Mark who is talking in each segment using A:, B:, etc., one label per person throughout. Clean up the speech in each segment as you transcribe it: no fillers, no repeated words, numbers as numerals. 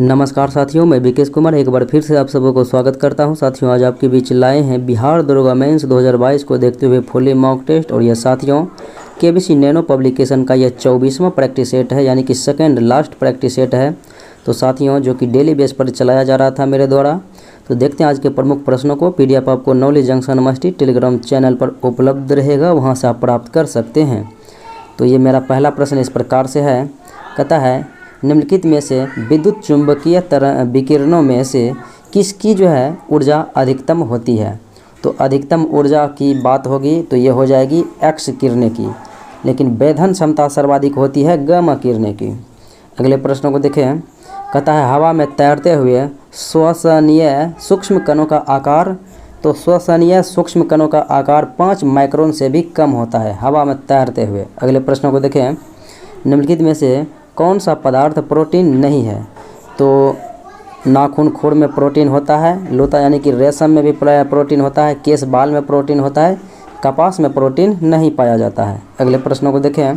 A: नमस्कार साथियों, मैं विकेश कुमार एक बार फिर से आप सबको स्वागत करता हूं। साथियों, आज आपके बीच लाए हैं बिहार दरोगा मेंस 2022 को देखते हुए फुली मॉक टेस्ट। और यह साथियों केबीसी नैनो पब्लिकेशन का यह 24वां प्रैक्टिस सेट है, यानी कि सेकंड लास्ट प्रैक्टिस सेट है। तो साथियों, जो कि डेली बेस पर चलाया जा रहा था मेरे द्वारा। तो देखते हैं आज के प्रमुख प्रश्नों को। PDF आपको knowledge junction musty Telegram channel पर उपलब्ध रहेगा, वहाँ से आप प्राप्त कर सकते हैं। तो ये मेरा पहला प्रश्न इस प्रकार से है, कहता है निम्नलिखित में से विद्युत चुंबकीय विकिरणों में से किसकी जो है ऊर्जा अधिकतम होती है। तो अधिकतम ऊर्जा की बात होगी तो ये हो जाएगी एक्स किरणें की, लेकिन वेधन क्षमता सर्वाधिक होती है गामा किरणें की। अगले प्रश्नों को देखें, कहता है हवा में तैरते हुए श्वसनीय सूक्ष्म कणों का आकार। तो श्वसनीय सूक्ष्म कणों का आकार 5 माइक्रोन से भी कम होता है हवा में तैरते हुए। अगले प्रश्नों को देखें, निम्नलिखित में से कौन सा पदार्थ प्रोटीन नहीं है। तो नाखून खोर में प्रोटीन होता है, लोता यानी कि रेशम में भी प्रोटीन होता है, केस बाल में प्रोटीन होता है, कपास में प्रोटीन नहीं पाया जाता है। अगले प्रश्नों को देखें,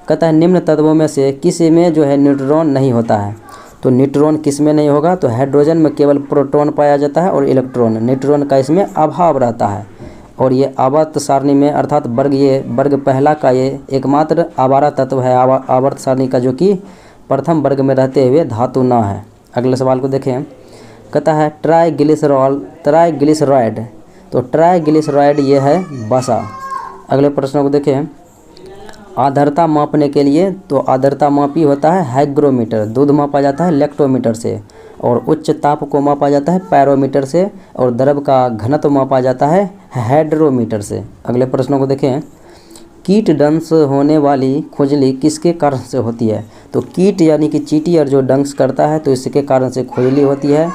A: कहता है निम्न तत्वों में से किसी में जो है न्यूट्रॉन नहीं होता है। तो न्यूट्रॉन किस में नहीं होगा, तो हाइड्रोजन में केवल प्रोटॉन पाया जाता है और इलेक्ट्रॉन, न्यूट्रॉन का इसमें अभाव रहता है। और ये आवर्त सारणी में अर्थात वर्ग पहला का ये एकमात्र आवारा तत्व है आवर्त सारणी का, जो कि प्रथम वर्ग में रहते हुए धातु न है। अगले सवाल को देखें, कहता है ट्राइग्लिसराइड। तो ट्राइग्लिसराइड ये है वसा। अगले प्रश्न को देखें, आर्द्रता मापने के लिए तो आर्द्रता मापी होता है हाइग्रोमीटर, दूध मापा जाता है लेक्टोमीटर से, और उच्च ताप को मापा जाता है पैरोमीटर से, और द्रव का घनत्व मापा जाता है हाइड्रोमीटर से। अगले प्रश्नों को देखें, कीट डंस होने वाली खुजली किसके कारण से होती है। तो कीट यानी कि चींटी जो डंस करता है तो इसके कारण से खुजली होती है।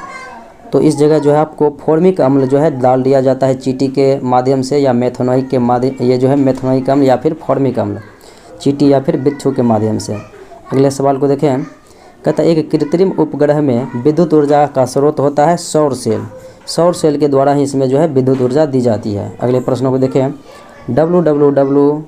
A: तो इस जगह जो है आपको फॉर्मिक अम्ल जो है डाल दिया जाता है चींटी के माध्यम से, या मेथनोइक के माध्यम, ये जो है मेथनोइक अम्ल या फिर फॉर्मिक अम्ल चींटी या फिर बिच्छू के माध्यम से। अगले सवाल को देखें, कहता है एक कृत्रिम उपग्रह में विद्युत ऊर्जा का स्रोत होता है सौर सेल। सौर सेल के द्वारा ही इसमें जो है विद्युत ऊर्जा दी जाती है। अगले प्रश्नों को देखें, WWW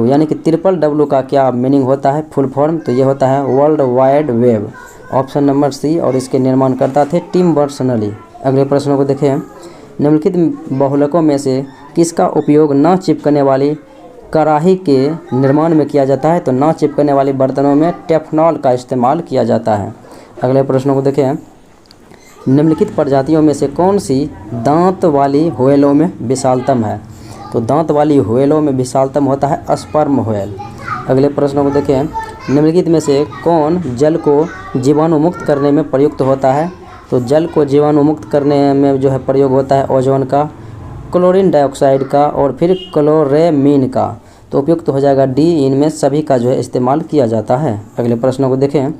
A: यानी कि WWW का क्या मीनिंग होता है, फुल फॉर्म। तो ये होता है world wide web, option number C, और इसके निर्माणकर्ता थे टिम बर्नर्स-ली। अगले प्रश्नों को देखें, निम्नलिखित बहुलकों में से किसका उपयोग न चिपकने वाली कड़ाही के निर्माण में किया जाता है। तो ना चिपकने वाली बर्तनों में टेफनॉल का इस्तेमाल किया जाता है। अगले प्रश्नों को देखें, निम्नलिखित प्रजातियों में से कौन सी दांत वाली व्हेलों में विशालतम है। तो दांत वाली व्हेलों में विशालतम होता है स्पर्म व्हेल। अगले प्रश्नों को देखें, निम्नलिखित में से कौन जल को जीवाणुमुक्त करने में प्रयुक्त होता है। तो जल को जीवाणुमुक्त करने में जो है प्रयोग होता है ओजोन का, क्लोरीन डाइऑक्साइड का, और फिर क्लोरेमीन का। तो उपयुक्त हो जाएगा D, इनमें सभी का जो है इस्तेमाल किया जाता है। अगले प्रश्नों को देखें,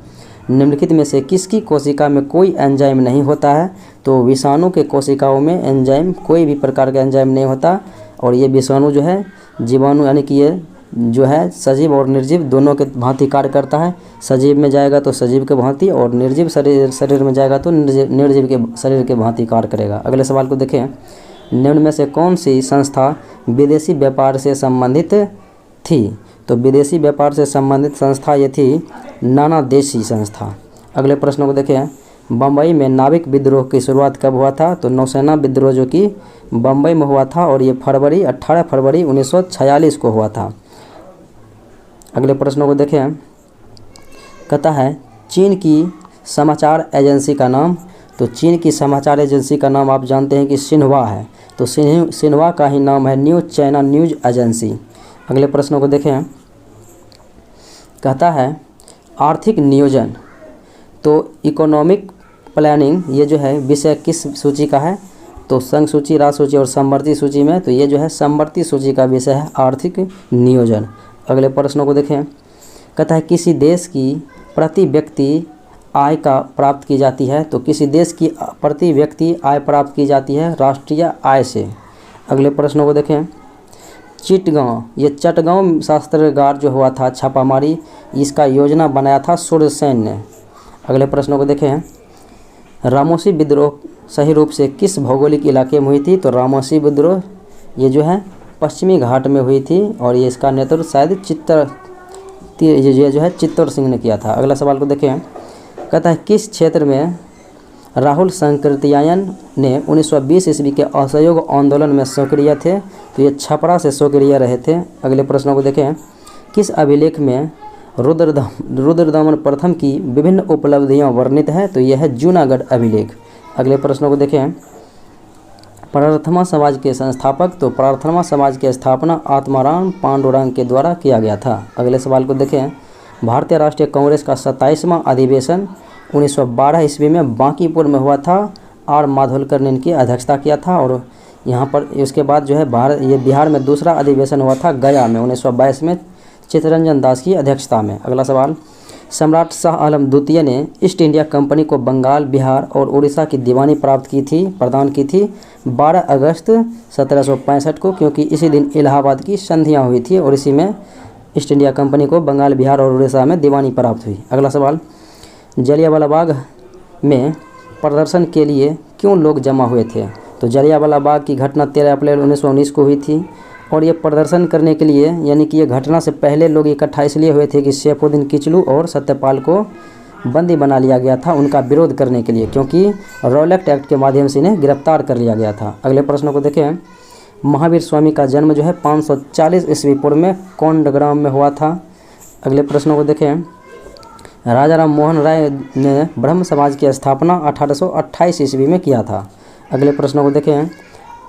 A: निम्नलिखित में से किसकी कोशिका में कोई एंजाइम नहीं होता है। तो विषाणु के कोशिकाओं में एंजाइम, कोई भी प्रकार का एंजाइम नहीं होता। और ये विषाणु जो है जीवाणु यानी कि ये जो है सजीव और निर्जीव दोनों के भांति कार्य करता है। सजीव में जाएगा तो सजीव के भांति, और निर्जीव शरीर में जाएगा तो निर्जीव के शरीर के भांति कार्य करेगा। अगले सवाल को देखें, निम्न में से कौन सी संस्था विदेशी व्यापार से संबंधित थी। तो विदेशी व्यापार से संबंधित संस्था ये थी नाना देशी संस्था। अगले प्रश्नों को देखें, बम्बई में नाविक विद्रोह की शुरुआत कब हुआ था। तो नौसेना विद्रोह जो कि बम्बई में हुआ था, और ये 18 फरवरी 1946 को हुआ था। अगले प्रश्नों को देखें, कहता है चीन की समाचार एजेंसी का नाम। तो चीन की समाचार एजेंसी का नाम आप जानते हैं कि सिन्हुआ है। तो सिन्हुआ का ही नाम है न्यू चाइना न्यूज़ एजेंसी। अगले प्रश्नों को देखें, कहता है आर्थिक नियोजन। तो इकोनॉमिक प्लानिंग ये जो है विषय किस सूची का है। तो संघ सूची, राज्य सूची और समवर्ती सूची में। तो ये जो है समवर्ती सूची का विषय है आर्थिक नियोजन। अगले प्रश्नों को देखें, कहता है किसी देश की प्रति व्यक्ति आय का प्राप्त की जाती है। तो किसी देश की प्रति व्यक्ति आय प्राप्त की जाती है राष्ट्रीय आय से। अगले प्रश्नों को देखें, चिटगांव, ये चटगांव शस्त्रागार जो हुआ था छापामारी, इसका योजना बनाया था सूर्यसेन ने। अगले प्रश्नों को देखें, रामोसी विद्रोह सही रूप से किस भौगोलिक इलाके में हुई थी। तो रामोसी विद्रोह ये जो है पश्चिमी घाट में हुई थी, और ये इसका नेतृत्व शायद ये जो है चित्तौड़ सिंह ने किया था। अगला सवाल को देखें, कहता है किस क्षेत्र में राहुल संकृत्यायन ने 1920 ईस्वी के असहयोग आंदोलन में सक्रिय थे? तो ये छपरा से सक्रिय रहे थे। अगले प्रश्नों को देखें, किस अभिलेख में रुद्रदमन प्रथम की विभिन्न उपलब्धियां वर्णित हैं? तो यह है जूनागढ़ अभिलेख। अगले प्रश्नों को देखें, प्रार्थना समाज के संस्थापक? तो प्रार्थना समाज की स्थापना आत्माराम पांडुरंग के द्वारा किया गया था। अगले सवाल को देखें, भारतीय राष्ट्रीय कांग्रेस का 27वां अधिवेशन 1912 ईस्वी में बांकीपुर में हुआ था। आर माधवलकर ने इनकी अध्यक्षता किया था। और यहाँ पर इसके बाद जो है बिहार में दूसरा अधिवेशन हुआ था गया में 1922 में चित्तरंजन दास की अध्यक्षता में। अगला सवाल, सम्राट शाह आलम द्वितीय ने ईस्ट इंडिया कंपनी को बंगाल, बिहार और उड़ीसा की दीवानी प्रदान की थी 12 अगस्त 1765 को, क्योंकि इसी दिन इलाहाबाद की संधियाँ हुई थी और इसी में ईस्ट इंडिया कंपनी को बंगाल, बिहार और उड़ीसा में दीवानी प्राप्त हुई। अगला सवाल, जलियांवाला बाग में प्रदर्शन के लिए क्यों लोग जमा हुए थे? तो जलियांवाला बाग की घटना 13 अप्रैल 1919 को हुई थी और ये प्रदर्शन करने के लिए, यानी कि ये घटना से पहले लोग इकट्ठा इसलिए हुए थे कि सैफुद्दीन किचलू और सत्यपाल को बंदी बना लिया गया था उनका विरोध करने के लिए, क्योंकि रॉलेट एक्ट के माध्यम से इन्हें गिरफ्तार कर लिया गया था। अगले प्रश्नों को देखें, महावीर स्वामी का जन्म जो है 540 ईस्वी पूर्व में कोंडग्राम में हुआ था। अगले प्रश्नों को देखें, राजा राम मोहन राय ने ब्रह्म समाज की स्थापना 1828 ईस्वी में किया था। अगले प्रश्नों को देखें,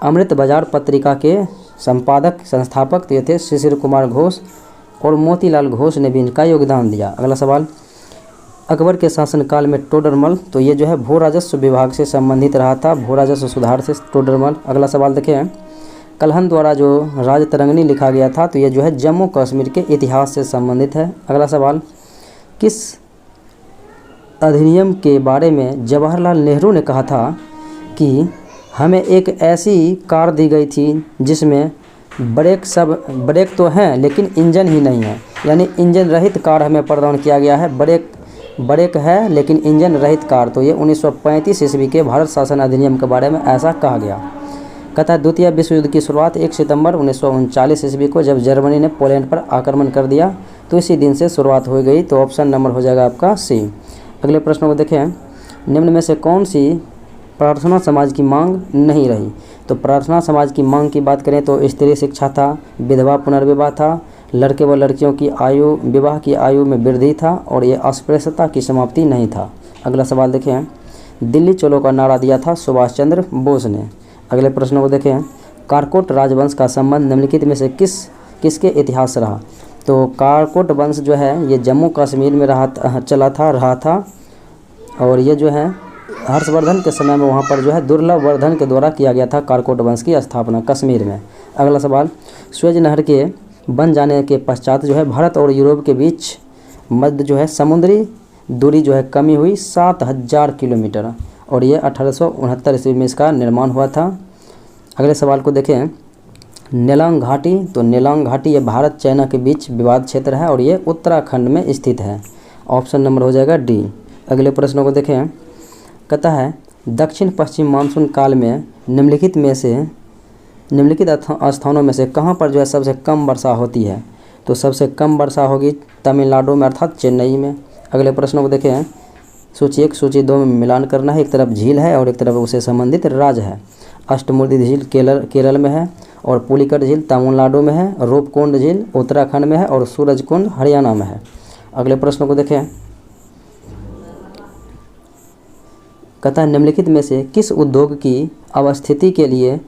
A: अमृत बाजार पत्रिका के संपादक संस्थापक तो ये थे शिशिर कुमार घोष और मोतीलाल घोष ने भी इनका योगदान दिया। अगला सवाल, अकबर के शासनकाल में टोडरमल, तो ये जो है भू राजस्व विभाग से संबंधित रहा था, भू राजस्व सुधार से टोडरमल। अगला सवाल देखें, कल्हन द्वारा जो राजतरंगिणी लिखा गया था तो ये जो है जम्मू कश्मीर के इतिहास से संबंधित है। अगला सवाल, किस अधिनियम के बारे में जवाहरलाल नेहरू ने कहा था कि हमें एक ऐसी कार दी गई थी जिसमें ब्रेक तो हैं लेकिन इंजन ही नहीं है, यानी इंजन रहित कार हमें प्रदान किया गया है। ब्रेक है लेकिन इंजन रहित कार, तो ये 1935 ईस्वी के भारत शासन अधिनियम के बारे में ऐसा कहा गया। कहता है द्वितीय विश्व युद्ध की शुरुआत 1 सितंबर 1939 ईस्वी को जब जर्मनी ने पोलैंड पर आक्रमण कर दिया, तो इसी दिन से शुरुआत हो गई। तो ऑप्शन नंबर हो जाएगा आपका सी। अगले प्रश्न को देखें, निम्न में से कौन सी प्रार्थना समाज की मांग नहीं रही? तो प्रार्थना समाज की मांग की बात करें तो स्त्री शिक्षा था, विधवा पुनर्विवाह था, लड़के व लड़कियों की विवाह की आयु में वृद्धि था और ये अस्पृश्यता की समाप्ति नहीं था। अगला सवाल देखें, दिल्ली चलो का नारा दिया था सुभाष चंद्र बोस ने। अगले प्रश्नों को देखें, कारकोट राजवंश का संबंध निम्नलिखित में से किसके इतिहास से रहा? तो कारकोट वंश जो है ये जम्मू कश्मीर में रहा था और ये जो है हर्षवर्धन के समय में वहाँ पर जो है दुर्लभ वर्धन के द्वारा किया गया था कारकोट वंश की स्थापना कश्मीर में। अगला सवाल, स्वेज नहर के बन जाने के पश्चात जो है भारत और यूरोप के बीच मध्य जो है समुद्री दूरी जो है कमी हुई 7000 किलोमीटर और ये 1869 ईस्वी में इसका निर्माण हुआ था। अगले सवाल को देखें, नेलांग घाटी, तो नेलांग घाटी ये भारत चाइना के बीच विवाद क्षेत्र है और ये उत्तराखंड में स्थित है। ऑप्शन नंबर हो जाएगा डी। अगले प्रश्नों को देखें, कहता है दक्षिण पश्चिम मानसून काल में निम्नलिखित स्थानों में से कहाँ पर जो है सबसे कम वर्षा होती है? तो सबसे कम वर्षा होगी तमिलनाडु में अर्थात चेन्नई में। अगले प्रश्नों को देखें, सूची 1 सूची 2 में मिलान करना है, एक तरफ झील है और एक तरफ उसे संबंधित राज्य है। अष्टमूर्ति झील केरल में है और पुलिकट झील तमिलनाडु में है, रूपकुंड झील उत्तराखंड में है और सूरजकुंड हरियाणा में है। अगले प्रश्नों को देखें, कहता है निम्नलिखित में से किस उद्योग की अवस्थिति के लिए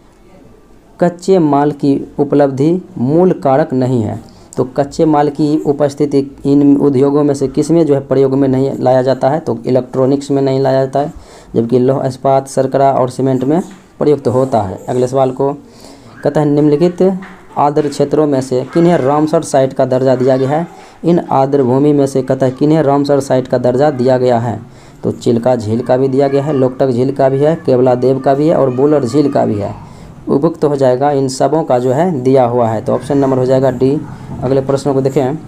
A: कच्चे माल की उपलब्धि मूल कारक नहीं है? तो कच्चे माल की उपस्थिति इन उद्योगों में से किस में जो है प्रयोग में नहीं लाया जाता है? तो इलेक्ट्रॉनिक्स में नहीं लाया जाता है, जबकि लौह इस्पात शर्करा और सीमेंट में प्रयुक्त होता है। अगले सवाल को कहता है निम्नलिखित आर्द्र क्षेत्रों में से किन्हें रामसर साइट का दर्जा दिया गया है? इन आर्द्र भूमि में से कहता है किन्हें रामसर साइट का दर्जा दिया गया है? तो चिल्का झील का भी दिया गया है, लोकटक झील का भी है, केवला देव का भी है और बुलर झील का भी है। उपयुक्त हो जाएगा इन सबों का जो है दिया हुआ है, तो ऑप्शन नंबर हो जाएगा डी। अगले प्रश्नों को देखें,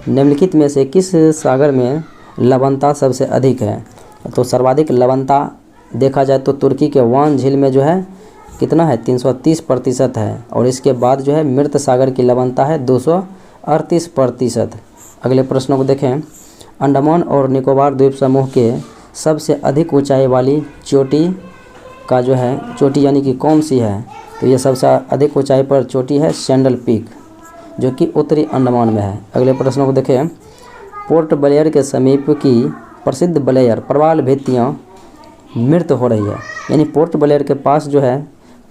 A: निम्नलिखित में से किस सागर में लवणता सबसे अधिक है? तो सर्वाधिक लवणता देखा जाए तो तुर्की के वान झील में जो है कितना है 330% है और इसके बाद जो है मृत सागर की लवणता है 238%। अगले प्रश्नों को देखें, अंडमान और निकोबार द्वीप समूह के सबसे अधिक ऊंचाई वाली चोटी का जो है चोटी यानी कि कौन सी है, तो ये सबसे अधिक ऊंचाई पर चोटी है सैंडल पीक, जो कि उत्तरी अंडमान में है। अगले प्रश्नों को देखें। पोर्ट ब्लेयर के समीप की प्रसिद्ध ब्लेयर प्रवाल भित्तियाँ मृत हो रही है, यानी पोर्ट ब्लेयर के पास जो है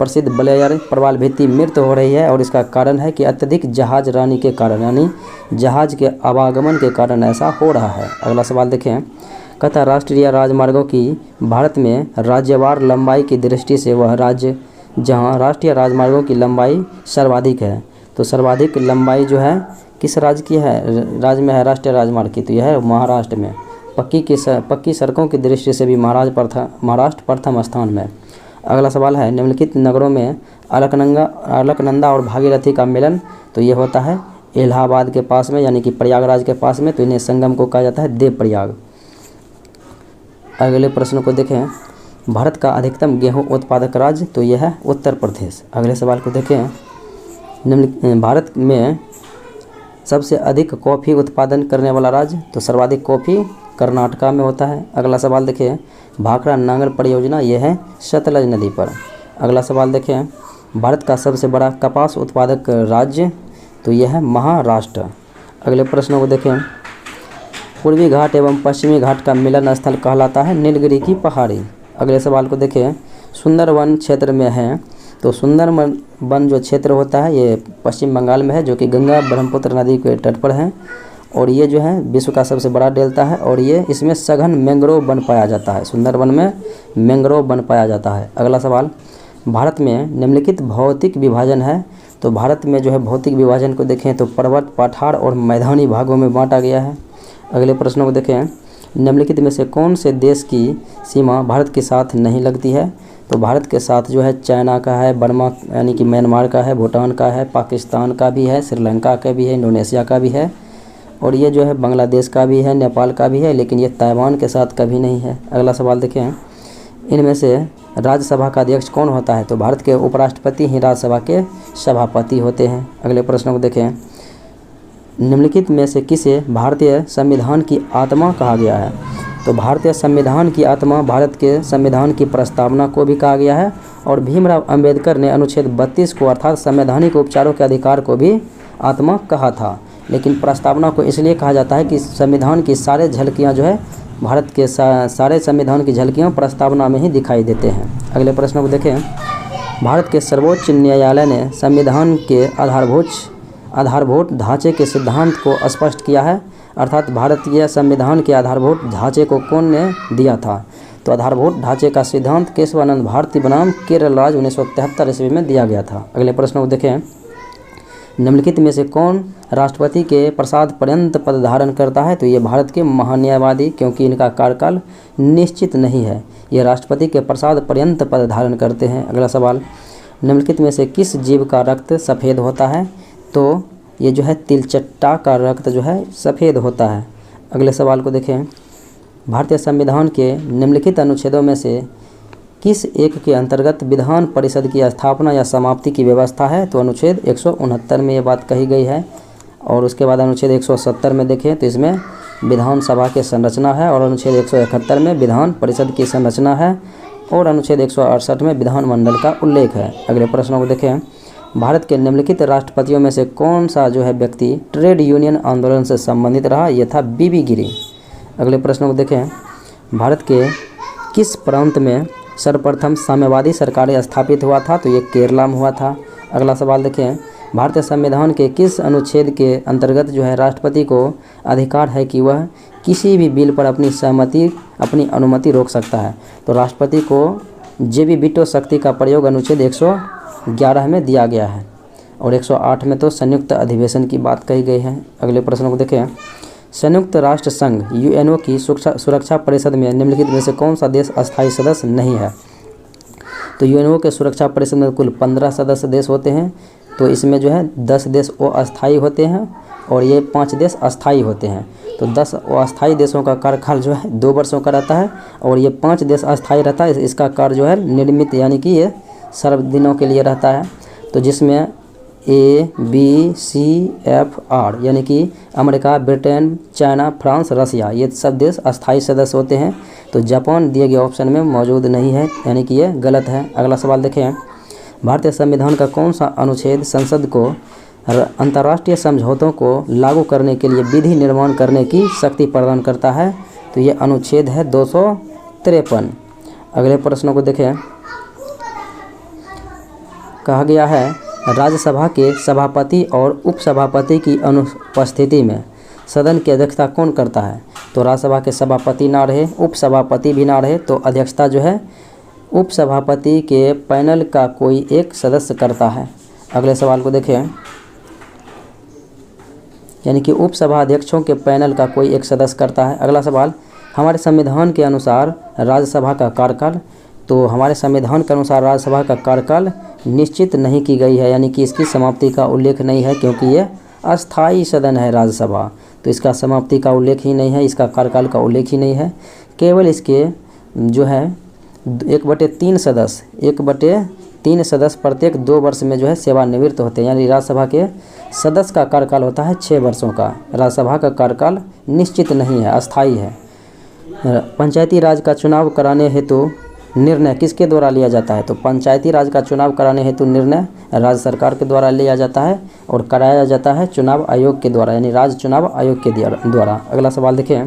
A: प्रसिद्ध ब्लेयर प्रवाल भित्ति मृत हो रही है, और इसका कारण है कि अत्यधिक जहाज रानी के कारण, यानी जहाज के आवागमन के कारण ऐसा हो रहा है। अगला सवाल देखें। कहता राष्ट्रीय राजमार्गों की भारत में राज्यवार लंबाई की दृष्टि से वह राज्य जहां राष्ट्रीय राजमार्गों की लंबाई सर्वाधिक है, तो सर्वाधिक लंबाई जो है किस राज्य की है, राज्य में है राष्ट्रीय राजमार्ग की, तो यह है महाराष्ट्र में। पक्की सड़कों की दृष्टि से भी महाराष्ट्र प्रथम स्थान में। अगला सवाल है निम्नलिखित नगरों में अलकनंदा और भागीरथी का मिलन, तो ये होता है इलाहाबाद के पास में, यानी कि प्रयागराज के पास में, तो इन्हें संगम को कहा जाता है देव प्रयाग। अगले प्रश्न को देखें। भारत का अधिकतम गेहूं उत्पादक राज्य, तो यह है उत्तर प्रदेश। अगले सवाल को देखें। भारत में सबसे अधिक कॉफ़ी उत्पादन करने वाला राज्य, तो सर्वाधिक कॉफ़ी कर्नाटका में होता है। अगला सवाल देखिए। भाखड़ा नांगल परियोजना यह है सतलज नदी पर। अगला सवाल देखें। भारत का सबसे बड़ा कपास उत्पादक राज्य, तो यह है महाराष्ट्र। अगले प्रश्नों को देखें। पूर्वी घाट एवं पश्चिमी घाट का मिलन स्थल कहलाता है नीलगिरी की पहाड़ी। अगले सवाल को देखें। सुंदरवन क्षेत्र में है, तो सुंदरवन जो क्षेत्र होता है ये पश्चिम बंगाल में है, जो कि गंगा ब्रह्मपुत्र नदी के तट पर है, और ये जो है विश्व का सबसे बड़ा डेल्टा है, और ये इसमें सघन मैंग्रोव वन पाया जाता है। सुंदरवन में मैंग्रोव वन पाया जाता है। अगला सवाल। भारत में निम्नलिखित भौतिक विभाजन है, तो भारत में जो है भौतिक विभाजन को देखें तो पर्वत, पठार और मैदानी भागों में बांटा गया है। अगले प्रश्नों को देखें। निम्नलिखित में से कौन से देश की सीमा भारत के साथ नहीं लगती है, तो भारत के साथ जो है चाइना का है, बर्मा यानी कि म्यांमार का है, भूटान का है, पाकिस्तान का भी है, श्रीलंका का भी है, इंडोनेशिया का भी है, और ये जो है बांग्लादेश का भी है, नेपाल का भी है, लेकिन ये ताइवान के साथ कभी नहीं है। अगला सवाल देखें। इनमें से राज्यसभा का अध्यक्ष कौन होता है, तो भारत के उपराष्ट्रपति ही राज्यसभा के सभापति होते हैं। अगले प्रश्न को देखें। निम्नलिखित में से किसे भारतीय संविधान की आत्मा कहा गया है, तो भारतीय संविधान की आत्मा भारत के संविधान की प्रस्तावना को भी कहा गया है, और भीमराव अंबेडकर ने अनुच्छेद 32 को अर्थात संवैधानिक उपचारों के अधिकार को भी आत्मा कहा था। लेकिन प्रस्तावना को इसलिए कहा जाता है कि संविधान की सारे झलकियाँ जो है भारत के सारे संविधान की झलकियाँ प्रस्तावना में ही दिखाई देते हैं। अगले प्रश्न को देखें। भारत के सर्वोच्च न्यायालय ने संविधान के आधारभूत ढांचे के सिद्धांत को स्पष्ट किया है, अर्थात भारतीय संविधान के आधारभूत ढांचे को कौन ने दिया था, तो आधारभूत ढांचे का सिद्धांत केशवानंद भारती बनाम केरल राज्य 1973 ईस्वी में दिया गया था। अगले प्रश्न को देखें। निम्नलिखित में से कौन राष्ट्रपति के प्रसाद पर्यंत पद धारण करता है, तो ये भारत के महान्यायवादी, क्योंकि इनका कार्यकाल निश्चित नहीं है, ये राष्ट्रपति के प्रसाद पर्यंत पद धारण करते हैं। अगला सवाल। निम्नलिखित में से किस जीव का रक्त सफ़ेद होता है, तो ये जो है तिलचट्टा का रक्त जो है सफ़ेद होता है। अगले सवाल को देखें। भारतीय संविधान के निम्नलिखित अनुच्छेदों में से किस एक के अंतर्गत विधान परिषद की स्थापना या समाप्ति की व्यवस्था है, तो अनुच्छेद 169 में ये बात कही गई है, और उसके बाद अनुच्छेद 170 में देखें तो इसमें विधानसभा की संरचना है, और अनुच्छेद 171 में विधान परिषद की संरचना है, और अनुच्छेद 168 में विधानमंडल का उल्लेख है। अगले प्रश्नों को देखें। भारत के निम्नलिखित राष्ट्रपतियों में से कौन सा जो है व्यक्ति ट्रेड यूनियन आंदोलन से संबंधित रहा, यह था बीबी गिरी। अगले प्रश्नों को देखें। भारत के किस प्रांत में सर्वप्रथम साम्यवादी सरकारें स्थापित हुआ था, तो ये केरला में हुआ था। अगला सवाल देखें। भारतीय संविधान के किस अनुच्छेद के अंतर्गत जो है राष्ट्रपति को अधिकार है कि वह किसी भी बिल पर अपनी अनुमति रोक सकता है, तो राष्ट्रपति को जेबी वीटो शक्ति का प्रयोग अनुच्छेद 111 में दिया गया है, और 108 में तो संयुक्त अधिवेशन की बात कही गई है। अगले प्रश्न को देखें। संयुक्त राष्ट्र संघ यूएनओ की सुरक्षा परिषद में निम्नलिखित में से कौन सा देश अस्थायी सदस्य नहीं है, तो यूएनओ के सुरक्षा परिषद में कुल 15 सदस्य देश होते हैं, तो इसमें जो है 10 देश वो अस्थायी होते हैं, और ये 5 देश अस्थायी होते हैं। तो 10 अस्थायी देशों का कार्यकाल जो है 2 वर्षों का रहता है, और ये 5 देश अस्थायी रहता है। इसका कार्य जो है निर्मित यानी कि ये सर्वदिनों के लिए रहता है, तो जिसमें ABCFR, यानी कि अमेरिका, ब्रिटेन, चाइना, फ्रांस, रसिया, ये सब देश अस्थायी सदस्य होते हैं। तो जापान दिए गए ऑप्शन में मौजूद नहीं है, यानी कि ये गलत है। अगला सवाल देखें, भारतीय संविधान का कौन सा अनुच्छेद संसद को अंतर्राष्ट्रीय समझौतों को लागू करने के लिए विधि निर्माण करने की शक्ति प्रदान करता है? तो ये अनुच्छेद है 253। अगले प्रश्नों को देखें, कहा गया है राज्यसभा के सभापति और उपसभापति की अनुपस्थिति में सदन की अध्यक्षता कौन करता है? तो राज्यसभा के सभापति ना रहे, उपसभापति भी ना रहे, तो अध्यक्षता जो है उपसभापति के पैनल का कोई एक सदस्य करता है। अगले सवाल को देखें, यानी कि उपसभा अध्यक्षों के पैनल का कोई एक सदस्य करता है। अगला सवाल, हमारे संविधान के अनुसार राज्यसभा का कार्यकाल, तो हमारे संविधान के अनुसार राज्यसभा का कार्यकाल निश्चित नहीं की गई है, यानी कि इसकी समाप्ति का उल्लेख नहीं है, क्योंकि ये अस्थायी सदन है राज्यसभा, तो इसका समाप्ति का उल्लेख ही नहीं है, इसका कार्यकाल का उल्लेख ही नहीं है। केवल इसके जो है 1/3 सदस्य प्रत्येक 2 वर्ष में जो है सेवानिवृत्त होते हैं, यानी राज्यसभा के सदस्य का कार्यकाल होता है 6 वर्षों का। राज्यसभा का कार्यकाल निश्चित नहीं है, अस्थायी है। पंचायती राज का चुनाव कराने हेतु निर्णय किसके द्वारा लिया जाता है? तो पंचायती राज का चुनाव कराने हेतु निर्णय राज्य सरकार के द्वारा लिया जाता है और कराया जाता है चुनाव आयोग के द्वारा, यानी राज्य चुनाव आयोग के द्वारा। अगला सवाल देखें,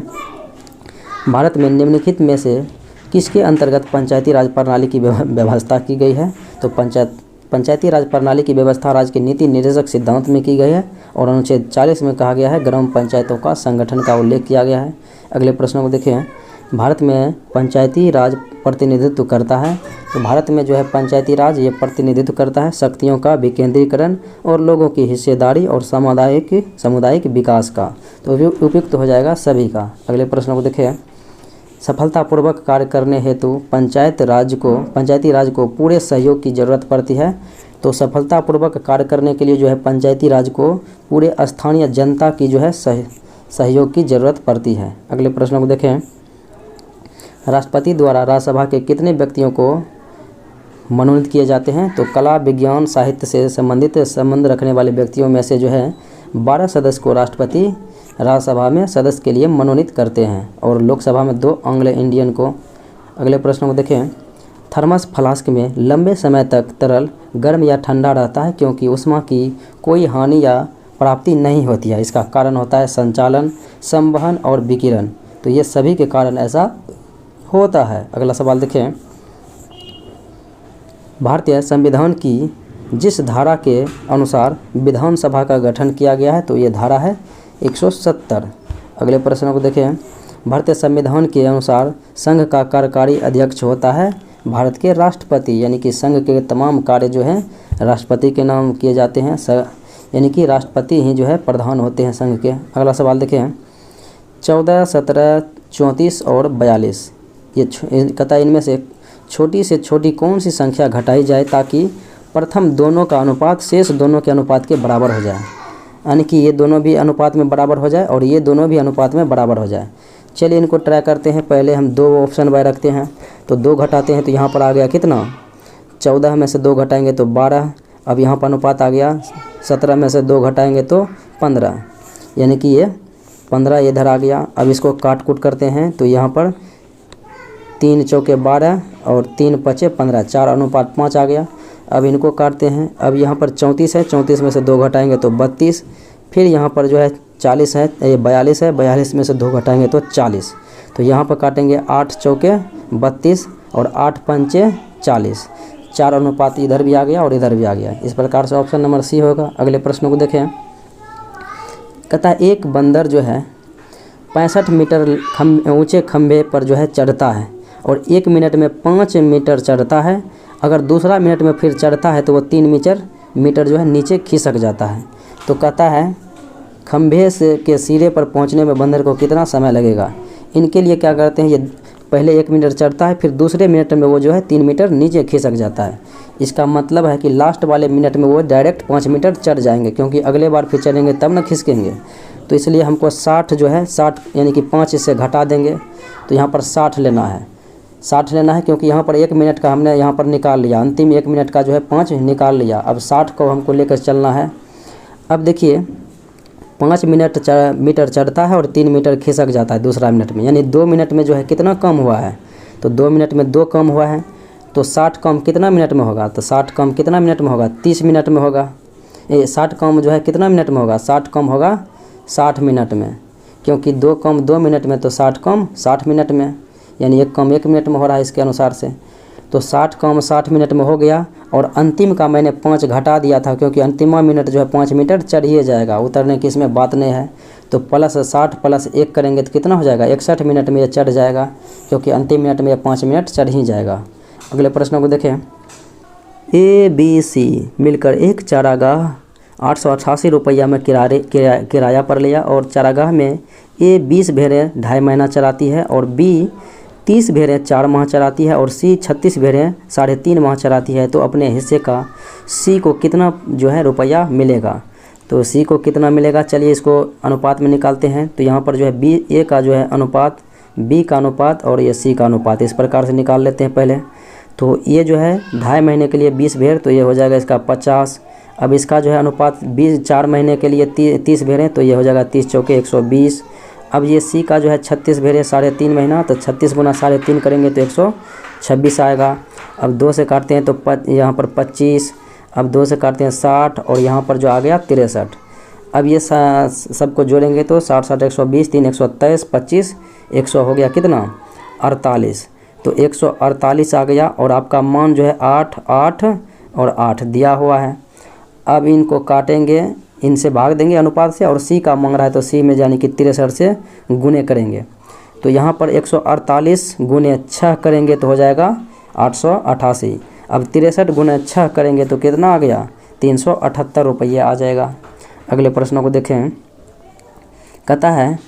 A: भारत में निम्नलिखित में से किसके अंतर्गत पंचायती राज प्रणाली की व्यवस्था की गई है? तो पंचायती राज प्रणाली की व्यवस्था राज्य के नीति निर्देशक सिद्धांत में की गई है और अनुच्छेद 40 में कहा गया है ग्राम पंचायतों का संगठन का उल्लेख किया गया है। अगले प्रश्नों को देखें, भारत में पंचायती राज प्रतिनिधित्व करता है, तो भारत में जो है पंचायती राज ये प्रतिनिधित्व करता है शक्तियों का विकेंद्रीकरण और लोगों की हिस्सेदारी और सामुदायिक विकास का, तो उपयुक्त हो जाएगा सभी का। अगले प्रश्न को देखें, सफलतापूर्वक कार्य करने हेतु पंचायती राज को पूरे सहयोग की ज़रूरत पड़ती है, तो सफलतापूर्वक कार्य करने के लिए जो है पंचायती राज को पूरे स्थानीय जनता की जो है सहयोग की ज़रूरत पड़ती है। अगले प्रश्न को देखें, राष्ट्रपति द्वारा राज्यसभा के कितने व्यक्तियों को मनोनीत किए जाते हैं? तो कला, विज्ञान, साहित्य से संबंध रखने वाले व्यक्तियों में से जो है 12 सदस्य को राष्ट्रपति राज्यसभा में सदस्य के लिए मनोनीत करते हैं और लोकसभा में 2 एंग्लो इंडियन को। अगले प्रश्न को देखें, थर्मस फ्लास्क में लंबे समय तक तरल गर्म या ठंडा रहता है क्योंकि उष्मा की कोई हानि या प्राप्ति नहीं होती है। इसका कारण होता है संचालन, संवहन और विकिरण, तो ये सभी के कारण ऐसा होता है। अगला सवाल देखें, भारतीय संविधान की जिस धारा के अनुसार विधानसभा का गठन किया गया है, तो ये धारा है 170। अगले प्रश्न को देखें, भारतीय संविधान के अनुसार संघ का कार्यकारी अध्यक्ष होता है भारत के राष्ट्रपति, यानी कि संघ के तमाम कार्य जो हैं राष्ट्रपति के नाम किए जाते हैं, यानी कि राष्ट्रपति ही जो है प्रधान होते हैं संघ के। अगला सवाल देखें, 14, 17, 34 और 42 ये कहता है इनमें से छोटी से छोटी कौन सी संख्या घटाई जाए ताकि प्रथम दोनों का अनुपात शेष दोनों के अनुपात के बराबर हो जाए, यानी कि ये दोनों भी अनुपात में बराबर हो जाए और ये दोनों भी अनुपात में बराबर हो जाए। चलिए इनको ट्राई करते हैं। पहले हम 2 ऑप्शन बाय रखते हैं, तो 2 घटाते हैं तो यहाँ पर आ गया कितना 14 में से 2 घटाएंगे तो 12। अब यहाँ पर अनुपात आ गया 17 में से 2 घटाएंगे तो 15, यानी कि ये 15 इधर आ गया। अब इसको काट कूट करते हैं तो यहाँ पर 3 चौके 12 और 3 पचे 15, 4:5 आ गया। अब इनको काटते हैं। अब यहाँ पर 34 है, 34 में से 2 घटाएंगे तो 32। फिर यहाँ पर जो है 40 है, ये 42 है, 42 में से 2 घटाएंगे तो 40। तो यहाँ पर काटेंगे 8 चौके 32 और 8 पंचे 40, 4:5 इधर भी आ गया और इधर भी आ गया। इस प्रकार से ऑप्शन नंबर सी होगा। अगले प्रश्न को देखें, कहता है एक बंदर जो है 65 मीटर ऊंचे खंभे पर जो है चढ़ता है और 1 मिनट में 5 मीटर चढ़ता है। अगर दूसरा मिनट में फिर चढ़ता है तो वो 3 मीटर जो है नीचे खिसक जाता है। तो कहता है खंभे से के सिरे पर पहुंचने में बंदर को कितना समय लगेगा। इनके लिए क्या करते हैं, ये पहले 1 मिनट चढ़ता है, फिर दूसरे मिनट में वो जो है 3 मीटर नीचे खिसक जाता है। इसका मतलब है कि लास्ट वाले मिनट में वो डायरेक्ट 5 मीटर चढ़ जाएंगे, क्योंकि अगले बार फिर चढ़ेंगे तब ना खिसकेंगे। तो इसलिए हमको 60 जो है 60 यानी कि 5 इससे घटा देंगे तो यहाँ पर 60 लेना है। 60 लेना है, क्योंकि यहाँ पर 1 मिनट का हमने यहाँ पर निकाल लिया, अंतिम 1 मिनट का जो है 5 निकाल लिया। अब 60 को हमको लेकर चलना है। अब देखिए 5 मीटर चढ़ता है और 3 मीटर खिसक जाता है दूसरा मिनट में, यानी 2 मिनट में जो है कितना कम हुआ है, तो 2 मिनट में 2 कम हुआ है। तो 60 कम कितना मिनट में होगा, तो 60 कम कितना मिनट में होगा, 30 मिनट में होगा। 60 कम जो है कितना मिनट में होगा, 60 कम होगा 60 मिनट में, क्योंकि 2 कम 2 मिनट में, तो 60 कम 60 मिनट में, यानी 1 कम 1 मिनट में हो रहा है इसके अनुसार से। तो 60 कम 60 मिनट में हो गया, और अंतिम का मैंने 5 घटा दिया था, क्योंकि अंतिमा मिनट जो है 5 मीटर चढ़ ही जाएगा, उतरने की इसमें बात नहीं है। तो प्लस 60 प्लस 1 करेंगे तो कितना हो जाएगा, 61 मिनट में ये चढ़ जाएगा, क्योंकि अंतिम मिनट में 5 मिनट चढ़ ही जाएगा। अगले प्रश्न को देखें। ABC मिलकर एक चारागाह 888 रुपया में किराया पर लिया, और चारागाह में A 20 भेड़ें 2.5 महीना चराती है, और B 30 भेड़ें 4 माह चराती है, और C 36 भेड़ें 3.5 माह चराती है। तो अपने हिस्से का C को कितना जो है रुपया मिलेगा, तो C को कितना मिलेगा, चलिए इसको अनुपात में निकालते हैं। तो यहाँ पर जो है A का जो है अनुपात, B का अनुपात और ये C का अनुपात, इस प्रकार से निकाल लेते हैं पहले। तो ये जो है 2.5 महीने के लिए 20 भेड़, तो ये हो जाएगा इसका 50। अब इसका जो है अनुपात 4 महीने के लिए 30 भेड़ें, तो ये हो जाएगा 30 चौके 120। अब ये C का जो है 36 भेड़ें 3.5 महीना, तो 36 गुना 3.5 करेंगे तो 126 आएगा। अब 2 से काटते हैं तो यहाँ पर 25, अब 2 से काटते हैं 60, और यहाँ पर जो आ गया 63। अब ये सबको जोड़ेंगे तो 60 60 120, 3 123, 25 100 हो गया कितना 48। तो 148 आ गया, और आपका मान जो है 8 8 और 8 दिया हुआ है। अब इनको काटेंगे, इनसे भाग देंगे अनुपात से, और C का मांग रहा है तो C में यानी कि 63 से गुने करेंगे। तो यहाँ पर 148 गुने 6 करेंगे तो हो जाएगा 888। अब 63 गुने 6 करेंगे तो कितना आ गया 378 रुपये आ जाएगा। अगले प्रश्नों को देखें। कहता है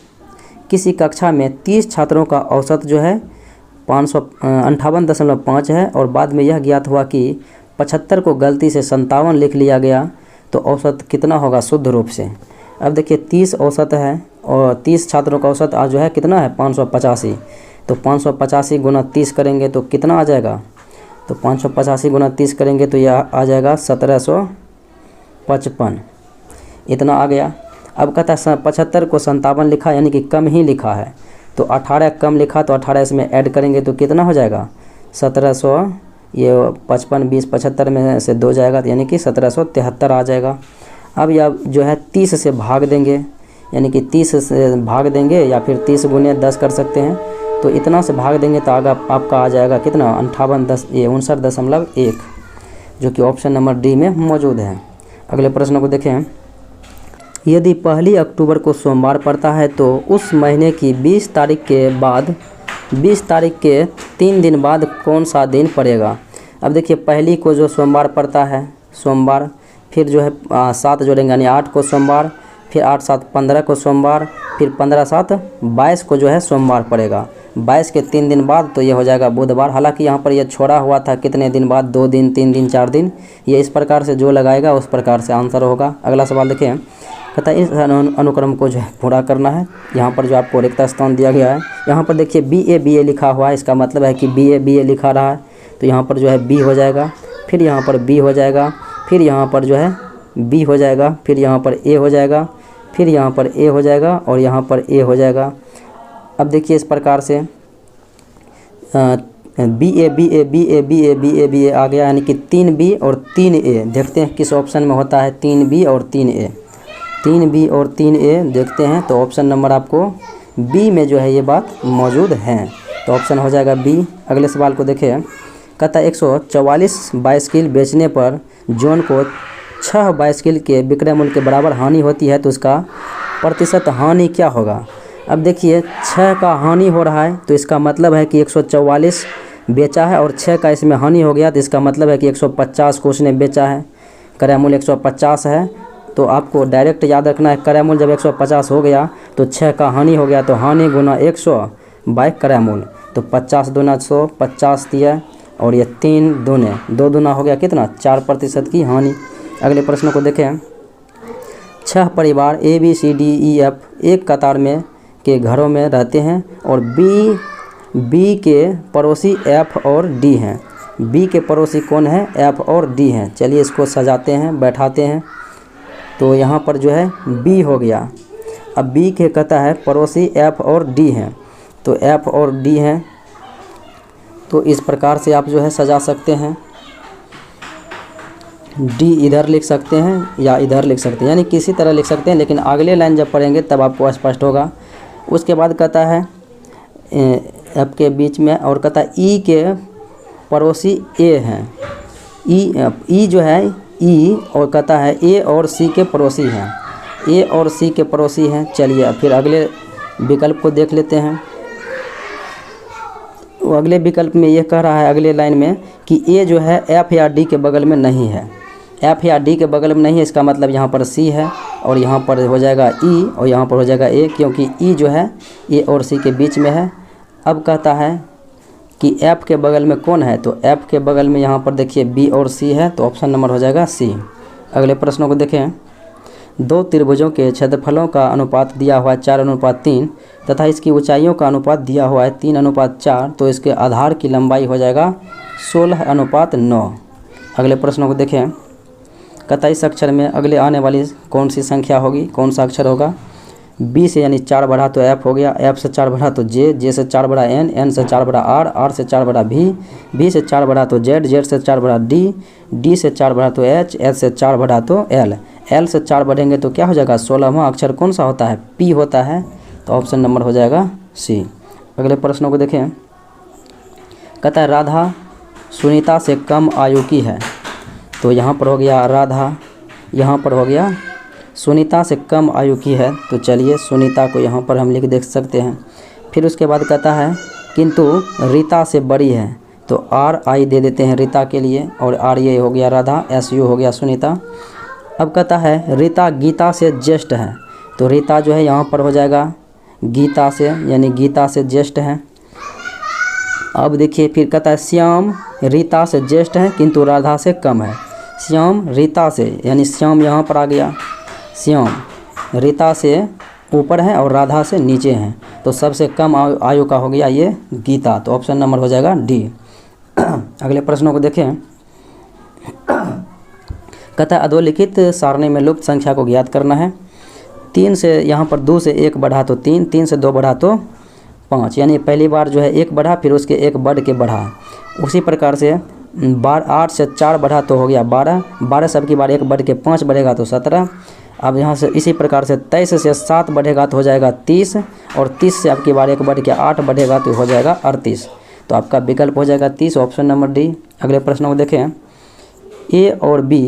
A: किसी कक्षा में 30 छात्रों का औसत जो है 558.5 है, और बाद में यह ज्ञात हुआ कि 75 को गलती से 57 लिख लिया गया, तो औसत कितना होगा शुद्ध रूप से। अब देखिए 30 औसत है, और 30 छात्रों का औसत आज जो है कितना है 585। तो 585 गुना 30 करेंगे तो कितना आ जाएगा, तो 585 गुना 30 करेंगे तो यह आ जाएगा 1755, इतना आ गया। अब कहता है 75 को 57 लिखा, यानी कि कम ही लिखा है, तो 18 कम लिखा, तो 18 इसमें ऐड करेंगे तो कितना हो जाएगा 1700, ये 55 20 75 में से 2 जाएगा, तो यानी कि 1773 आ जाएगा। अब यह जो है 30 से भाग देंगे, यानी कि 30 से भाग देंगे, या फिर 30 गुने 10 कर सकते हैं, तो इतना से भाग देंगे तो आगे आपका आ जाएगा कितना 59.1, जो कि ऑप्शन नंबर डी में मौजूद है। अगले प्रश्न को देखें। यदि 1 अक्टूबर को सोमवार पड़ता है तो उस महीने की 20 तारीख के बाद 20 तारीख के 3 दिन बाद कौन सा दिन पड़ेगा। अब देखिए 1 को जो सोमवार पड़ता है सोमवार, फिर जो है 7 जोड़ेंगे यानी 8 को सोमवार, फिर 8 7 15 को सोमवार, फिर 15 7 22 को जो है सोमवार पड़ेगा। 22 के 3 दिन बाद तो ये हो जाएगा बुधवार। हालांकि यहाँ पर यह छोड़ा हुआ था कितने दिन बाद, 2 दिन 3 दिन 4 दिन, ये इस प्रकार से जो लगाएगा उस प्रकार से आंसर होगा। अगला सवाल देखिए। कहता है इस अनुक्रम को जो है पूरा करना है। यहाँ पर जो आपको रिक्त स्थान दिया गया है, यहाँ पर देखिए BA लिखा हुआ है, इसका मतलब है कि BA लिखा रहा है, तो यहाँ पर जो है B हो जाएगा, फिर यहाँ पर B हो जाएगा, फिर यहाँ पर जो है B हो जाएगा, फिर यहाँ पर A हो जाएगा, फिर यहाँ पर A हो जाएगा, और यहाँ पर A हो जाएगा। अब देखिए इस प्रकार से BA आ गया, यानी कि 3B और 3A। देखते हैं किस ऑप्शन में होता है 3B और 3A। 3B और 3A देखते हैं, तो ऑप्शन नंबर आपको B में जो है ये बात मौजूद है, तो ऑप्शन हो जाएगा B। अगले सवाल को देखें। कहता है 144 बाइसिकल बेचने पर जॉन को 6 बाइसिकल के विक्रय मूल्य के बराबर हानि होती है, तो उसका प्रतिशत हानि क्या होगा। अब देखिए 6 का हानि हो रहा है, तो इसका मतलब है कि 144 बेचा है और 6 का इसमें हानि हो गया, तो इसका मतलब है कि 150 को उसने बेचा है। क्रय मूल्य 150 है, तो आपको डायरेक्ट याद रखना है क्रय मूल्य जब 150 हो गया तो 6 का हानि हो गया, तो हानि गुना 100 बाय क्रय मूल्य, तो 50 दूना 100, 50 दिया, और ये 3 दूने 2 दूना हो गया कितना 4% की हानि। अगले प्रश्न को देखें। 6 परिवार ABCDEF एक कतार में के घरों में रहते हैं, और B बी के पड़ोसी एफ और डी हैं। बी के पड़ोसी कौन है? एफ और डी हैं। चलिए इसको सजाते हैं, बैठाते हैं। तो यहाँ पर जो है बी हो गया। अब बी के कहता है पड़ोसी एफ और डी हैं, तो एफ और डी हैं, तो इस प्रकार से आप जो है सजा सकते हैं। डी इधर लिख सकते हैं या इधर लिख सकते हैं, यानी किसी तरह लिख सकते हैं, लेकिन अगले लाइन जब पढ़ेंगे तब आपको स्पष्ट होगा। उसके बाद कहता है एफ के बीच में, और कहता है ई के पड़ोसी ए हैं। ई जो है ई, और कहता है ए और सी के पड़ोसी हैं। ए और सी के पड़ोसी हैं। चलिए फिर अगले विकल्प को देख लेते हैं। वो अगले विकल्प में ये कह रहा है अगले लाइन में कि ए जो है एफ या डी के बगल में नहीं है। एफ या डी के बगल में नहीं है, इसका मतलब यहाँ पर सी है, और यहाँ पर हो जाएगा ई, और यहाँ पर हो जाएगा ए, क्योंकि ई जो है ए और सी के बीच में है। अब कहता है कि एफ के बगल में कौन है? तो एफ के बगल में यहाँ पर देखिए बी और सी है, तो ऑप्शन नंबर हो जाएगा सी। अगले प्रश्नों को देखें। दो त्रिभुजों के क्षेत्रफलों का अनुपात दिया हुआ है 4:3 तथा इसकी ऊंचाइयों का अनुपात दिया हुआ है 3:4, तो इसके आधार की लंबाई हो जाएगा 16:9। अगले प्रश्नों को देखें। कहता इस अक्षर में अगले आने वाली कौन सी संख्या होगी, कौन सा अक्षर होगा? बी से यानी 4 बढ़ा तो एफ हो गया, एफ से 4 बढ़ा तो जे, जे से 4 बढ़ा एन, एन से 4 बढ़ा आर, आर से 4 बढ़ा भी, भी से 4 बढ़ा तो जेड, जेड से 4 बढ़ा डी, डी से 4 बढ़ा तो एच, एच से 4 बढ़ा तो एल, एल से 4 बढ़ेंगे तो क्या हो जाएगा? 16वां अक्षर कौन सा होता है? पी होता है, तो ऑप्शन नंबर हो जाएगा सी। अगले प्रश्नों को देखें। कहता है राधा सुनीता से कम आयु की है, तो यहाँ पर हो गया राधा, यहाँ पर हो गया सुनीता से कम आयु की है, तो चलिए सुनीता को यहाँ पर हम लिख देख सकते हैं। फिर उसके बाद कहता है किंतु रीता से बड़ी है, तो आर आई दे देते हैं रीता के लिए, और आर ये हो गया राधा, एस यू हो गया सुनीता। अब कहता है रीता गीता से ज्येष्ठ है, तो रीता जो है यहाँ पर हो जाएगा गीता से, यानी गीता से ज्येष्ठ है। अब देखिए फिर कहता है श्याम रीता से ज्येष्ठ है किंतु राधा से कम है। श्याम रीता से, यानी श्याम यहाँ पर आ गया, श्याम रीता से ऊपर है और राधा से नीचे हैं, तो सबसे कम आयु का हो गया ये गीता, तो ऑप्शन नंबर हो जाएगा डी। अगले प्रश्नों को देखें। कहता है अधोलिखित सारणी में लुप्त संख्या को ज्ञात करना है। 3 से यहाँ पर 2 से 1 बढ़ा तो 3, 3 से 2 बढ़ा तो 5, यानी पहली बार जो है 1 बढ़ा, फिर उसके 1 बढ़ के बढ़ा। उसी प्रकार से 8 से 4 बढ़ा तो हो गया 12, 12 सब की बार 1 बढ़ के 5 बढ़ेगा तो 17। अब यहाँ से इसी प्रकार से 23 से 7 बढ़ेगा तो हो जाएगा 30, और 30 से आपकी बार 1 बढ़ के 8 बढ़ेगा तो हो जाएगा 38, तो आपका विकल्प हो जाएगा 30, ऑप्शन नंबर डी। अगले प्रश्न को देखें। ए और बी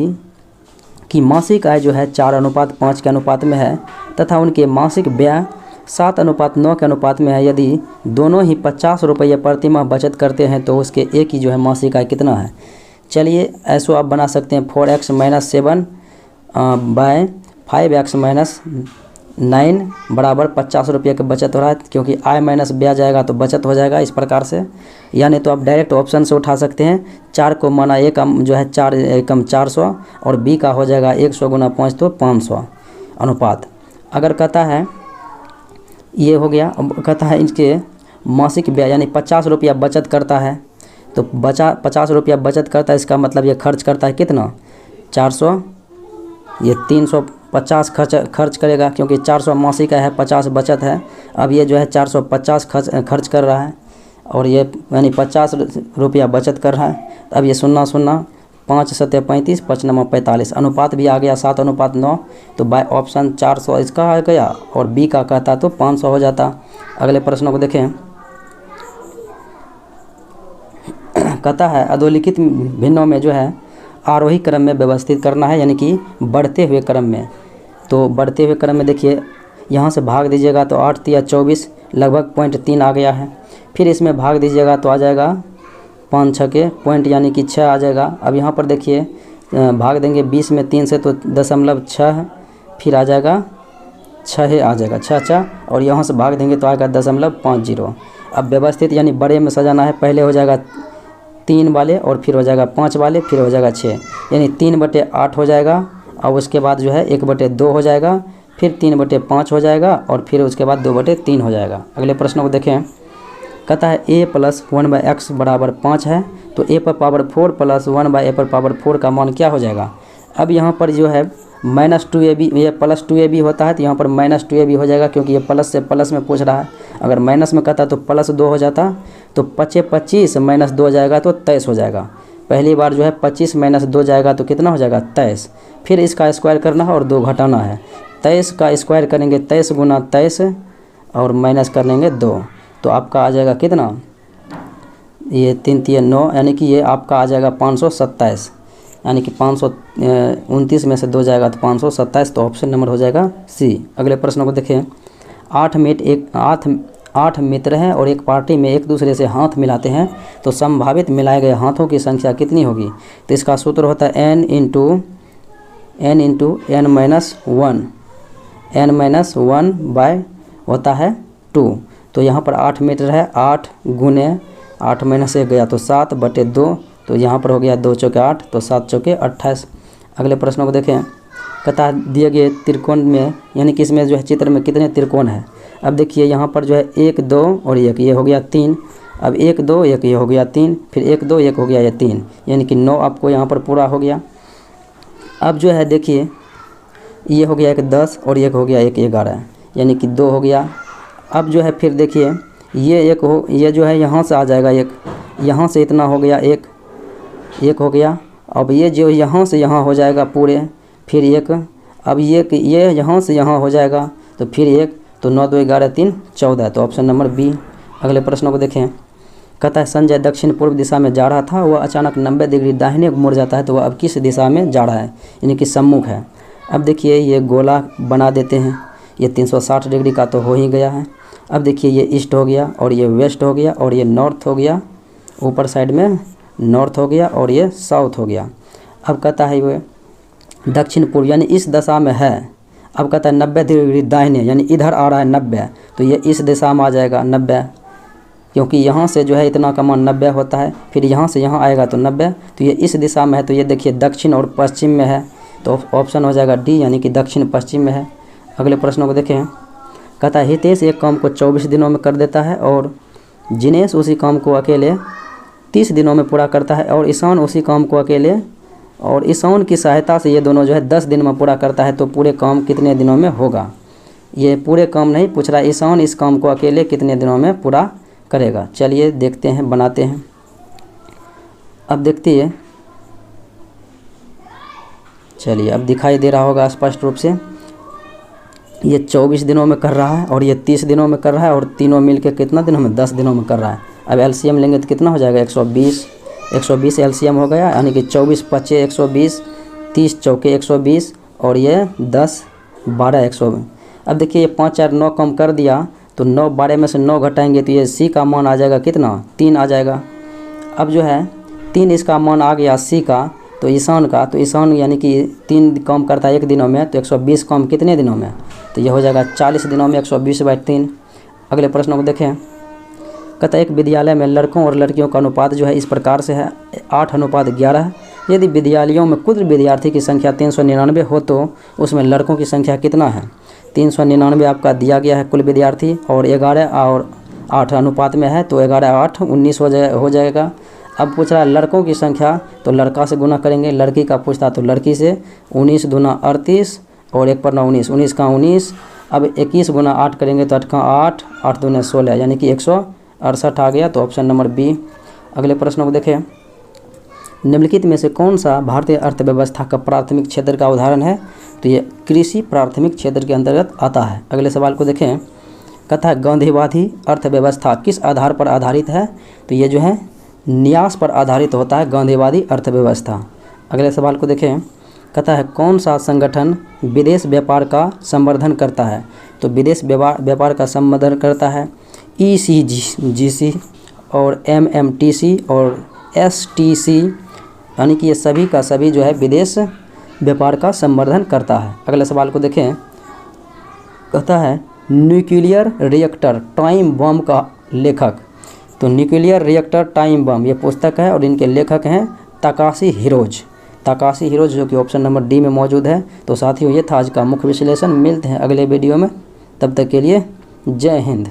A: की मासिक आय जो है 4:5 के अनुपात में है तथा उनके मासिक व्यय 7:9 के अनुपात में है। यदि दोनों ही 50 रुपये प्रति माह बचत करते हैं तो उसके एक ही जो है मासिक आय कितना है? चलिए ऐसो आप बना सकते हैं 4x - 7 बाय 5x - 9 बराबर 50 रुपये की बचत हो रहा है, क्योंकि आय माइनस ब्याज जाएगा तो बचत हो जाएगा इस प्रकार से। यानी तो आप डायरेक्ट ऑप्शन से उठा सकते हैं। 4 को माना एक जो है 4 एकम 400, और बी का हो जाएगा 100 गुना 5 तो 500 अनुपात। अगर कहता है ये हो गया, अब कहता है इसके मासिक ब्याज यानी 50 रुपया बचत करता है, तो 50 रुपया बचत करता है, इसका मतलब ये खर्च करता है कितना? 400, ये 350 खर्च करेगा, क्योंकि 400 मासिक है, 50 बचत है। अब ये जो है 450 खर्च कर रहा है, और ये यानी 50 रुपया बचत कर रहा है। अब ये 0 0 5 7 35 5 9 45 अनुपात भी आ गया 7:9, तो बाय ऑप्शन 400 इसका आ गया, और बी का कहता तो 500 हो जाता। अगले प्रश्नों को देखें। कहता है अधोलिखित भिन्नों में जो है आरोही क्रम में व्यवस्थित करना है, यानी कि बढ़ते हुए क्रम में। तो बढ़ते हुए क्रम में देखिए यहाँ से भाग दीजिएगा तो 8 × 24 लगभग 0.3 आ गया है। फिर इसमें भाग दीजिएगा तो आ जाएगा 5 6 के पॉइंट, यानी कि 6 आ जाएगा। अब यहाँ पर देखिए भाग देंगे 20 में 3 से तो 0.6, फिर आ जाएगा 6 आ जाएगा 6, और यहाँ से भाग देंगे तो आएगा 0.50। अब व्यवस्थित यानी बड़े में सजाना है। पहले हो जाएगा 3 वाले, और फिर हो जाएगा 5 वाले, फिर हो जाएगा 6, यानी 3/8 हो जाएगा। और उसके बाद जो है 1/2 हो जाएगा, फिर 3/5 हो जाएगा, और फिर उसके बाद 2/3 हो जाएगा। अगले प्रश्न को देखें। कहता है a प्लस 1/x बराबर 5 है, तो a पर पावर 4 प्लस 1/a पर पावर 4 का मान क्या हो जाएगा। अब यहाँ पर जो है -2ab, ये प्लस 2ab होता है तो यहाँ पर -2ab हो जाएगा, क्योंकि ये प्लस से प्लस में पूछ रहा है। अगर माइनस में कहता तो +2 हो जाता, तो 25 -2 जाएगा तो 23 हो जाएगा। पहली बार जो है 25 - 2 जाएगा तो कितना हो जाएगा 23। फिर इसका स्क्वायर करना है और 2 घटाना है। 23 का स्क्वायर करेंगे 23 गुना 23 और माइनस कर लेंगे 2, तो आपका आ जाएगा कितना, ये 3 3 9, यानी कि ये आपका आ जाएगा 527, यानी कि 529 में से 2 जाएगा तो 527, तो ऑप्शन नंबर हो जाएगा सी। अगले प्रश्न को देखें। 8 मित्र हैं और एक पार्टी में एक दूसरे से हाथ मिलाते हैं, तो संभावित मिलाए गए हाथों की संख्या कितनी होगी। तो इसका सूत्र होता है n इंटू n-1 बाय होता है 2। तो यहाँ पर 8 मीटर है, 8 गुने 8 माइनस 1 गया तो 7/2, तो यहाँ पर हो गया 2 चौके 8, तो 7 चौके 28। अगले प्रश्नों को देखें। कहता है दिए गए त्रिकोण में, यानी कि इसमें जो है चित्र में कितने त्रिकोण है। अब देखिए यहाँ पर जो है 1 2 और 1, ये हो गया 3। अब 1 2 1 ये हो गया 3, फिर 1 2 1 हो गया ये 3, यानी कि 9 आपको यहाँ पर पूरा हो गया। अब जो है देखिए ये हो गया एक 10 और 1 हो गया एक 11, यानी कि 2 हो गया। अब जो है फिर देखिए ये जो है यहाँ से आ जाएगा एक, यहाँ से इतना हो गया एक हो गया। अब ये जो यहाँ से यहाँ हो जाएगा पूरे, फिर एक, अब ये यहाँ से यहाँ हो जाएगा तो फिर एक, तो 9 2 11 3 14, तो ऑप्शन नंबर बी। अगले प्रश्नों को देखें। कहता है संजय दक्षिण पूर्व दिशा में जा रहा था, वह अचानक 90 डिग्री दाहिने मुड़ जाता है, तो वह अब किस दिशा में जा रहा है, यानी कि सम्मुख है। अब देखिए ये गोला बना देते हैं, ये 360 डिग्री का तो हो ही गया है। अब देखिए ये ईस्ट हो गया और ये वेस्ट हो गया और ये नॉर्थ हो गया, ऊपर साइड में नॉर्थ हो गया और ये साउथ हो गया। अब कहता है वो दक्षिण पूर्व यानी इस दिशा में है। अब कहता है 90 डिग्री दाहिने, यानी इधर आ रहा है 90, तो ये इस दिशा में आ जाएगा 90, क्योंकि यहाँ से जो है इतना का मान 90 होता है, फिर यहाँ से यहाँ आएगा तो 90, तो ये इस दिशा में है। तो ये देखिए दक्षिण और पश्चिम में है, तो ऑप्शन हो जाएगा डी, यानी कि दक्षिण पश्चिम में है। अगले प्रश्नों को देखें। कहता है हितेश एक काम को 24 दिनों में कर देता है और जिनेश उसी काम को अकेले 30 दिनों में पूरा करता है, और ईशान उसी काम को अकेले और ईशान की सहायता से ये दोनों जो है 10 दिन में पूरा करता है, तो पूरे काम कितने दिनों में होगा। ये पूरे काम नहीं पूछ रहा है, ईशान इस काम को अकेले कितने दिनों में पूरा करेगा। चलिए देखते हैं, बनाते हैं। अब देखते हैं, चलिए अब दिखाई दे रहा होगा स्पष्ट रूप से। ये 24 दिनों में कर रहा है और ये 30 दिनों में कर रहा है, और तीनों मिलके कितना दिनों में 10 दिनों में कर रहा है। अब एलसीएम लेंगे तो कितना हो जाएगा 120 एलसीएम हो गया, यानी कि 24 5 120, 30 चौके 120 और ये 10 12 120। अब देखिए ये 5 4 9 कम कर दिया, तो 9 12 में से 9 घटाएंगे तो ये सी का मान आ जाएगा कितना 3 आ जाएगा। अब जो है 3 इसका मान आ गया सी का, तो ईशान का, तो ईशान यानी कि 3 कम करता है 1 दिनों में, तो 120 कम कितने दिनों में, तो ये हो जाएगा 40 दिनों में 120/3। अगले प्रश्नों को देखें। कहता है एक विद्यालय में लड़कों और लड़कियों का अनुपात जो है इस प्रकार से है 8:11 है। यदि विद्यालयों में कुल विद्यार्थी की संख्या 399 हो तो उसमें लड़कों की संख्या कितना है। 399 आपका दिया गया है कुल विद्यार्थी, और 11 और 8 अनुपात में है, तो 11 8 19 हो जाएगा। अब पूछ रहा है लड़कों की संख्या, तो लड़का से गुना करेंगे, लड़की का पूछता तो लड़की से। 19 दूना 38 और 1 पर 9 19, 19 का 19। अब 21 गुना 8 करेंगे तो 8 का 8, 8 दूने 16, यानी कि 168 आ गया, तो ऑप्शन नंबर बी। अगले प्रश्नों को देखें। निम्नलिखित में से कौन सा भारतीय अर्थव्यवस्था का प्राथमिक क्षेत्र का उदाहरण है, तो ये कृषि प्राथमिक क्षेत्र के अंतर्गत आता है। अगले सवाल को देखें। कहता है गांधीवादी अर्थव्यवस्था किस आधार पर आधारित है, तो ये जो है न्यास पर आधारित होता है गांधीवादी अर्थव्यवस्था। अगले सवाल को देखें। कहता है कौन सा संगठन विदेश व्यापार का संवर्धन करता है, तो विदेश व्यापार का संवर्धन करता है ECGC और MMTC और STC, यानी कि ये सभी का सभी जो है विदेश व्यापार का संवर्धन करता है। अगले सवाल को देखें। कहता है न्यूक्लियर रिएक्टर टाइम बम का लेखक, तो न्यूक्लियर रिएक्टर टाइम बम ये पुस्तक है और इनके लेखक हैं ताकाशी हिरोज, जो कि ऑप्शन नंबर डी में मौजूद है। तो साथियों ये था आज का मुख्य विश्लेषण। मिलते हैं अगले वीडियो में, तब तक के लिए जय हिंद।